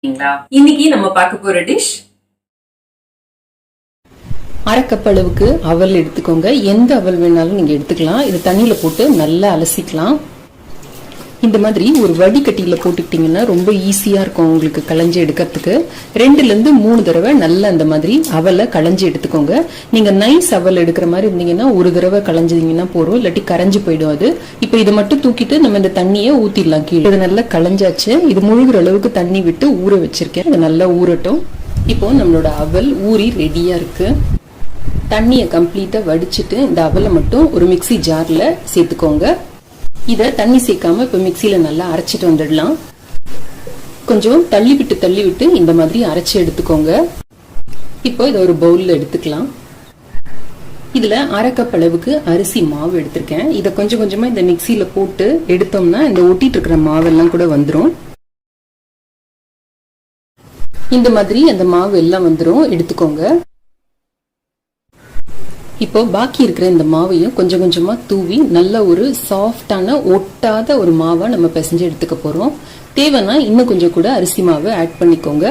இன்னைக்கு நம்ம பார்க்க போற டிஷ் அரை கப் அளவுக்கு அவல் எடுத்துக்கோங்க. எந்த அவல் வேணாலும் நீங்க எடுத்துக்கலாம். இது தண்ணியில போட்டு நல்லா அலசிக்கலாம். இந்த மாதிரி ஒரு வடிகட்டியில போட்டுக்கிட்டீங்கன்னா ரொம்ப ஈஸியா இருக்கும் உங்களுக்கு களைஞ்சி எடுக்கிறதுக்கு. 2ல இருந்து 3 தடவை நல்லா அந்த மாதிரி அவலை களைஞ்சி எடுத்துக்கோங்க. நீங்க நைஸ் அவல் எடுக்கிற மாதிரி இருந்தீங்கன்னா ஒரு தடவை களைஞ்சிங்கன்னா போறோம், இல்லாட்டி கரைஞ்சு போயிடும் அது. இப்ப இதை மட்டும் தூக்கிட்டு நம்ம இந்த தண்ணியை ஊத்திடலாம் கீழே. இது நல்லா களைஞ்சாச்சு. இது முழுகிற அளவுக்கு தண்ணி விட்டு ஊற வச்சிருக்கேன். இது நல்லா ஊறட்டும். இப்போ நம்மளோட அவல் ஊறி ரெடியா இருக்கு. தண்ணியை கம்ப்ளீட்டா வடிச்சிட்டு இந்த அவலை மட்டும் ஒரு மிக்சி ஜார்ல சேர்த்துக்கோங்க. இதை தண்ணி சேர்க்காம இப்ப மிக்சியில நல்லா அரைச்சிட்டு வந்துடலாம். கொஞ்சம் தள்ளி விட்டு இந்த மாதிரி அரைச்சி எடுத்துக்கோங்க. இப்போ இதை ஒரு பவுல்ல எடுத்துக்கலாம். இதுல அரை கப் அளவுக்கு அரிசி மாவு எடுத்திருக்கேன். இதை கொஞ்சம் கொஞ்சமா இந்த மிக்சியில போட்டு எடுத்தோம்னா இந்த ஒட்டிட்டு இருக்கிற மாவெல்லாம் கூட வந்துடும். இந்த மாதிரி அந்த மாவு எல்லாம் வந்துடும், எடுத்துக்கோங்க. இப்போ பாக்கி இருக்கிற இந்த மாவையும் கொஞ்சம் கொஞ்சமா தூவி நல்ல ஒரு சாஃப்டான ஒட்டாத ஒரு மாவா நம்ம பிசைஞ்சு எடுத்துக்க போறோம். தேவைன்னா இன்னும் கொஞ்சம் கூட அரிசி மாவை ஆட் பண்ணிக்கோங்க.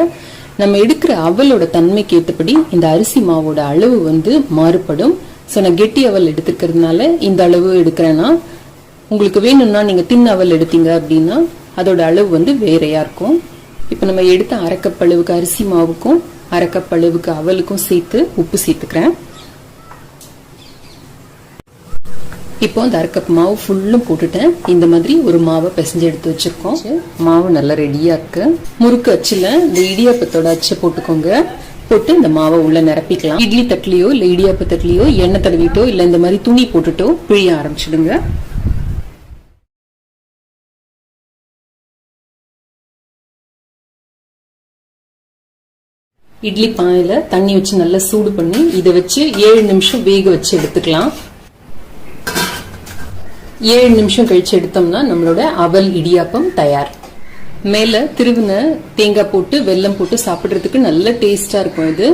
நம்ம எடுக்கிற அவலோட தன்மைக்கு ஏற்றபடி இந்த அரிசி மாவோட அளவு மாறுபடும். ஸோ நான் கெட்டி அவல் எடுத்துக்கிறதுனால இந்த அளவு எடுக்கிறேன்னா, உங்களுக்கு வேணும்னா நீங்க தின் அவல் எடுத்தீங்க அப்படின்னா அதோட அளவு வேறையா இருக்கும். இப்போ நம்ம எடுத்த அரை கப் அளவுக்கு அரிசி மாவுக்கும் அரை கப் அளவுக்கு அவலுக்கும் சேர்த்து உப்பு சேர்த்துக்கிறேன். இப்போ அந்த அரை கப் மாவு ஃபுல்லும் போட்டுட்டேன். இந்த மாதிரி ஒரு மாவை பிசைஞ்சு எடுத்து வச்சிருக்கோம். மாவு நல்லா ரெடியா இருக்கு. முறுக்கு அச்சுல இந்த இடியாப்பத்தோட அச்சை போட்டுக்கோங்க. போட்டு இந்த மாவை உள்ள நிரப்பிக்கலாம். இட்லி தட்டுலயோ இல்ல இடியாப்ப தட்டுலயோ எண்ணெய் தடவிட்டோ இல்ல இந்த மாதிரி துணி போட்டுட்டோ பிழிய ஆரம்பிச்சிடுங்க. இட்லி பானையில தண்ணி வச்சு நல்லா சூடு பண்ணி இதை வச்சு 7 நிமிஷம் வேக வச்சு எடுத்துக்கலாம். 7 நிமிஷம் கழிச்சு எடுத்தோம்னா நம்மளோட அவல் இடியாப்பம் தயார். மேல திருவின தேங்காய் போட்டு வெல்லம் போட்டு சாப்பிடுறதுக்கு நல்ல டேஸ்டா இருக்கும் இது.